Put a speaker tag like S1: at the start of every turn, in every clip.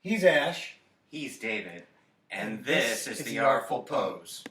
S1: He's Ash.
S2: He's David. And this is the Artful Pose.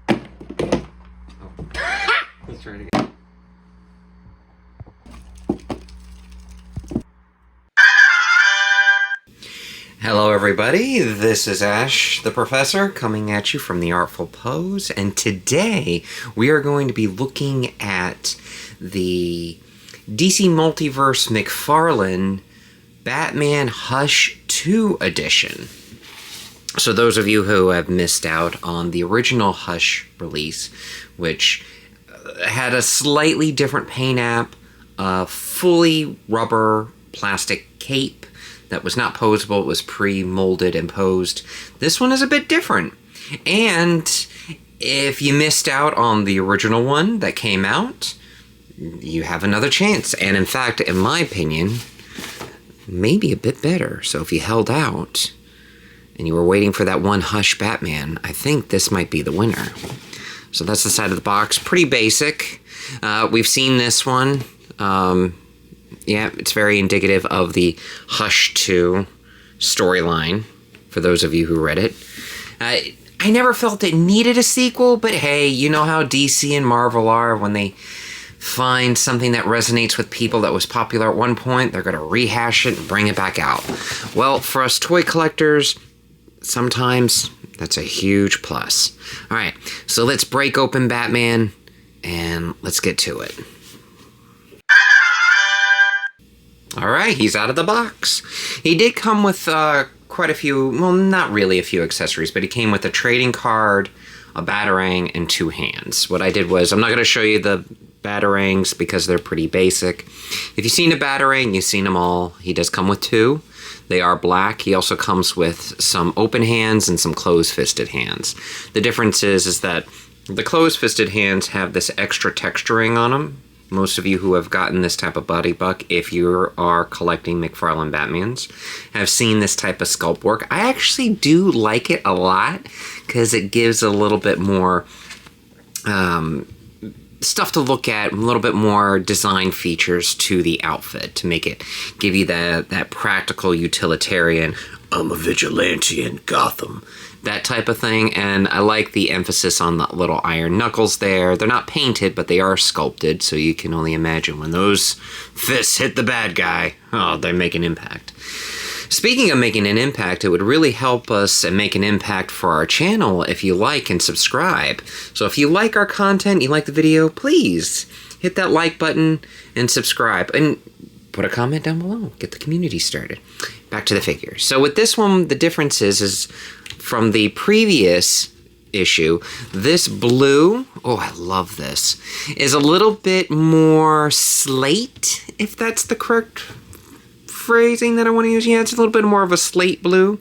S3: Let's try it again. Hello everybody, this is Ash the Professor coming at you from the Artful Pose, and today we are going to be looking at the DC Multiverse McFarlane Batman Hush 2 edition. So those of you who have missed out on the original Hush release, which had a slightly different paint app, a fully rubber plastic cape that was not posable, it was pre-molded and posed. This one is a bit different. And if you missed out on the original one that came out, you have another chance. And in fact, in my opinion, maybe a bit better. So if you held out and you were waiting for that one Hush Batman, I think this might be the winner. So that's the side of the box. Pretty basic. We've seen this one. Yeah, it's very indicative of the Hush 2 storyline, for those of you who read it. I never felt it needed a sequel, but hey, you know how DC and Marvel are. When they find something that resonates with people that was popular at one point, they're going to rehash it and bring it back out. Well, for us toy collectors, sometimes that's a huge plus. All right, so let's break open Batman and let's get to it. All right, he's out of the box. He did come with quite a few, well, not really a few accessories, but he came with a trading card, a batarang, and 2 hands. What I did was, I'm not going to show you the batarangs because they're pretty basic. If you've seen a batarang, you've seen them all. He does come with 2. They are black. He also comes with some open hands and some closed-fisted hands. The difference is that the closed-fisted hands have this extra texturing on them. Most of you who have gotten this type of body buck, if you are collecting McFarlane Batmans, have seen this type of sculpt work. I actually do like it a lot because it gives a little bit more stuff to look at, a little bit more design features to the outfit to make it give you that practical utilitarian, I'm a vigilante in Gotham, that type of thing. And I like the emphasis on the little iron knuckles there. They're not painted, but they are sculpted, so you can only imagine when those fists hit the bad guy, oh, they make an impact. Speaking of making an impact, it would really help us and make an impact for our channel if you like and subscribe. So if you like our content, you like the video, please hit that like button and subscribe. And put a comment down below. Get the community started. Back to the figures. So with this one, the difference is from the previous issue, this blue, oh, I love this, is a little bit more slate, if that's the correct phrasing that I want to use. Yeah, it's a little bit more of a slate blue,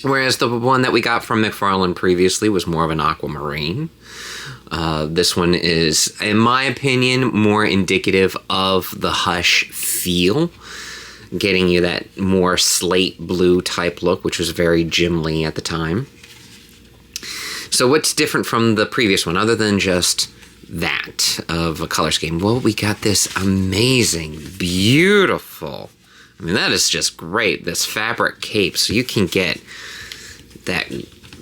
S3: whereas the one that we got from McFarlane previously was more of an aquamarine. This one is, in my opinion, more indicative of the Hush feel, getting you that more slate blue type look, which was very Jim Lee at the time. So what's different from the previous one, other than just that of a color scheme? Well, we got this amazing, beautiful, I mean, that is just great, this fabric cape. So you can get that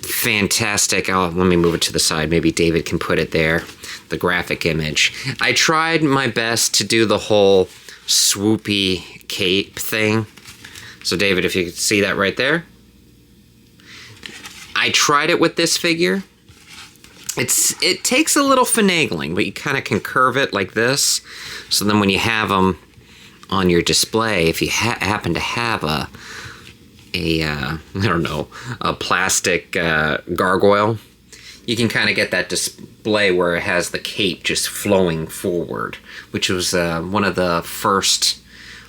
S3: fantastic, oh, let me move it to the side, maybe David can put it there, the graphic image. I tried my best to do the whole swoopy cape thing. So David, if you could see that right there. I tried it with this figure. It takes a little finagling, but you kind of can curve it like this. So then when you have them on your display, if you happen to have a I don't know, a plastic gargoyle, you can kind of get that display where it has the cape just flowing forward, which was one of the first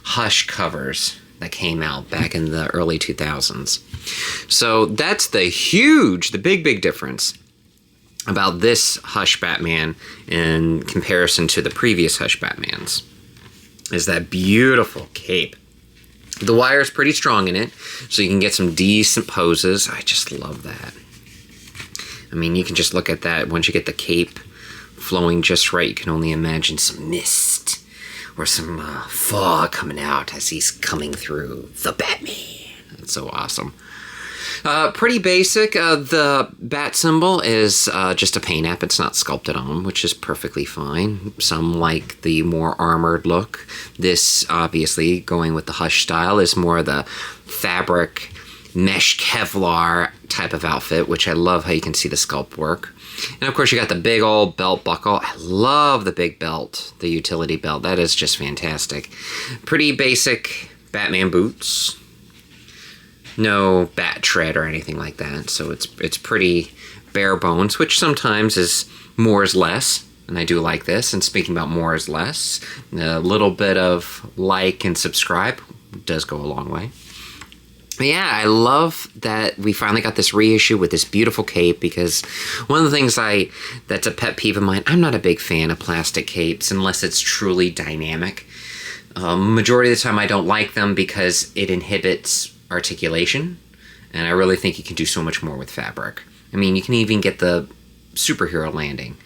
S3: Hush covers that came out back in the early 2000s. So that's the big difference about this Hush Batman in comparison to the previous Hush Batmans, is that beautiful cape. The wire is pretty strong in it, so you can get some decent poses. I just love that. I mean, you can just look at that. Once you get the cape flowing just right, you can only imagine some mist or some fog coming out as he's coming through the Batman. That's so awesome. Pretty basic. The bat symbol is just a paint app. It's not sculpted on, which is perfectly fine. Some like the more armored look. This, obviously, going with the Hush style, is more the fabric mesh Kevlar type of outfit, which I love how you can see the sculpt work. And of course you got the big old belt buckle. I love the big belt, the utility belt. That is just fantastic. Pretty basic Batman boots. No bat tread or anything like that. So it's pretty bare bones, which sometimes is more is less. And I do like this. And speaking about more is less, a little bit of like and subscribe does go a long way. Yeah, I love that we finally got this reissue with this beautiful cape, because one of the things that's a pet peeve of mine, I'm not a big fan of plastic capes unless it's truly dynamic. Majority of the time I don't like them because it inhibits articulation, and I really think you can do so much more with fabric. I mean, you can even get the superhero landing.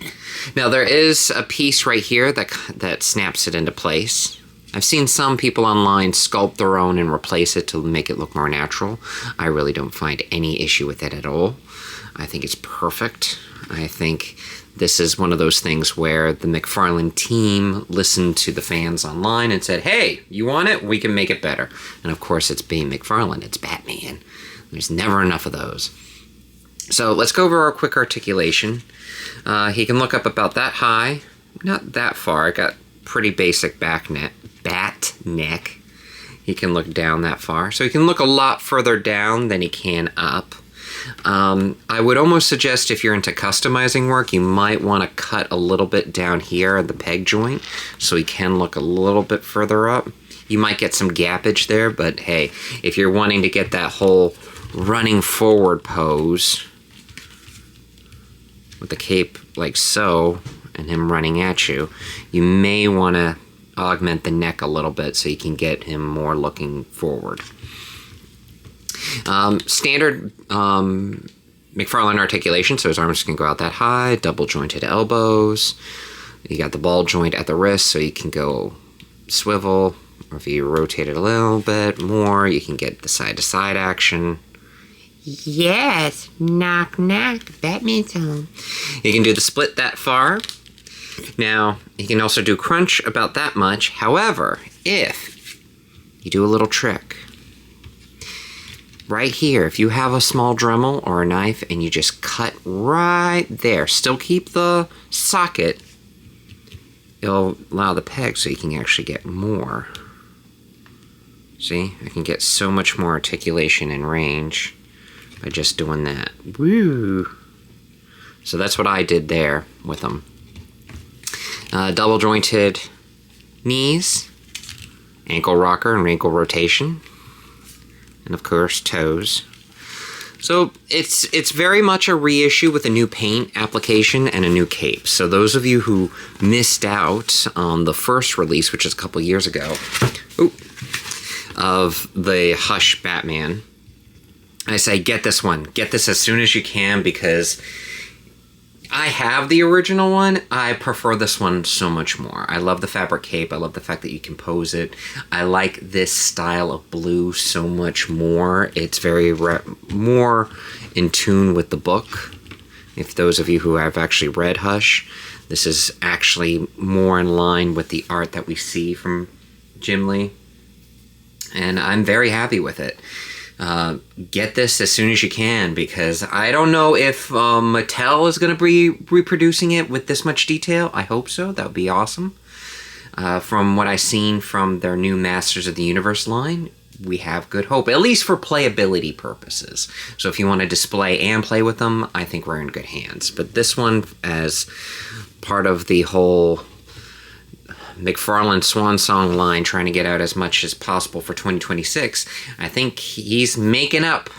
S3: Now there is a piece right here that snaps it into place. I've seen some people online sculpt their own and replace it to make it look more natural. I really don't find any issue with it at all. I think it's perfect. I think this is one of those things where the McFarlane team listened to the fans online and said, hey, you want it? We can make it better. And of course, it's being McFarlane. It's Batman. There's never enough of those. So let's go over our quick articulation. He can look up about that high. Not that far. I got pretty basic bat neck. He can look down that far. So he can look a lot further down than he can up. I would almost suggest if you're into customizing work, you might want to cut a little bit down here at the peg joint so he can look a little bit further up. You might get some gappage there, but hey, if you're wanting to get that whole running forward pose with the cape like so and him running at you, you may want to augment the neck a little bit so you can get him more looking forward. Standard McFarlane articulation, so his arms can go out that high, double jointed elbows. You got the ball joint at the wrist, so you can go swivel, or if you rotate it a little bit more, you can get the side-to-side action. Yes, knock knock, Batman's home. You can do the split that far. Now, you can also do crunch about that much. However, if you do a little trick, right here, if you have a small Dremel or a knife and you just cut right there, still keep the socket, it'll allow the peg so you can actually get more. See, I can get so much more articulation and range by just doing that. Woo! So that's what I did there with them. Double jointed knees, ankle rocker and ankle rotation, and of course toes. So it's very much a reissue with a new paint application and a new cape. So those of you who missed out on the first release, which is a couple years ago, of the Hush Batman, I say get this one. Get this as soon as you can, because I have the original one. I prefer this one so much more. I love the fabric cape. I love the fact that you can pose it. I like this style of blue so much more. It's very more in tune with the book. If those of you who have actually read Hush, this is actually more in line with the art that we see from Jim Lee. And I'm very happy with it. Get this as soon as you can, because I don't know if Mattel is going to be reproducing it with this much detail. I hope so. That would be awesome. From what I've seen from their new Masters of the Universe line, we have good hope, at least for playability purposes. So if you want to display and play with them, I think we're in good hands. But this one, as part of the whole McFarlane Swan Song line, trying to get out as much as possible for 2026, I think he's making up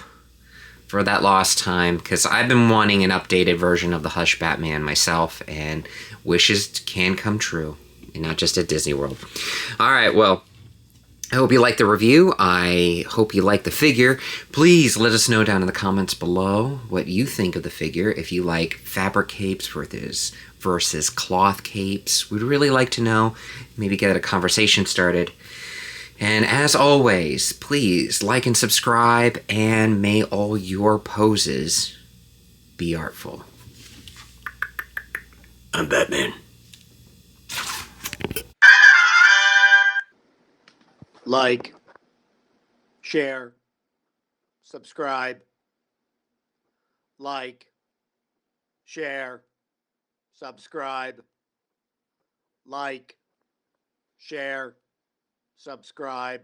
S3: for that lost time, because I've been wanting an updated version of the Hush Batman myself, and wishes can come true, and not just at Disney World. Alright, well, I hope you liked the review. I hope you liked the figure. Please let us know down in the comments below what you think of the figure. If you like fabric capes versus cloth capes, we'd really like to know. Maybe get a conversation started. And as always, please like and subscribe, and may all your poses be artful. I'm Batman.
S1: Like, share, subscribe, like, share, subscribe, like, share, subscribe.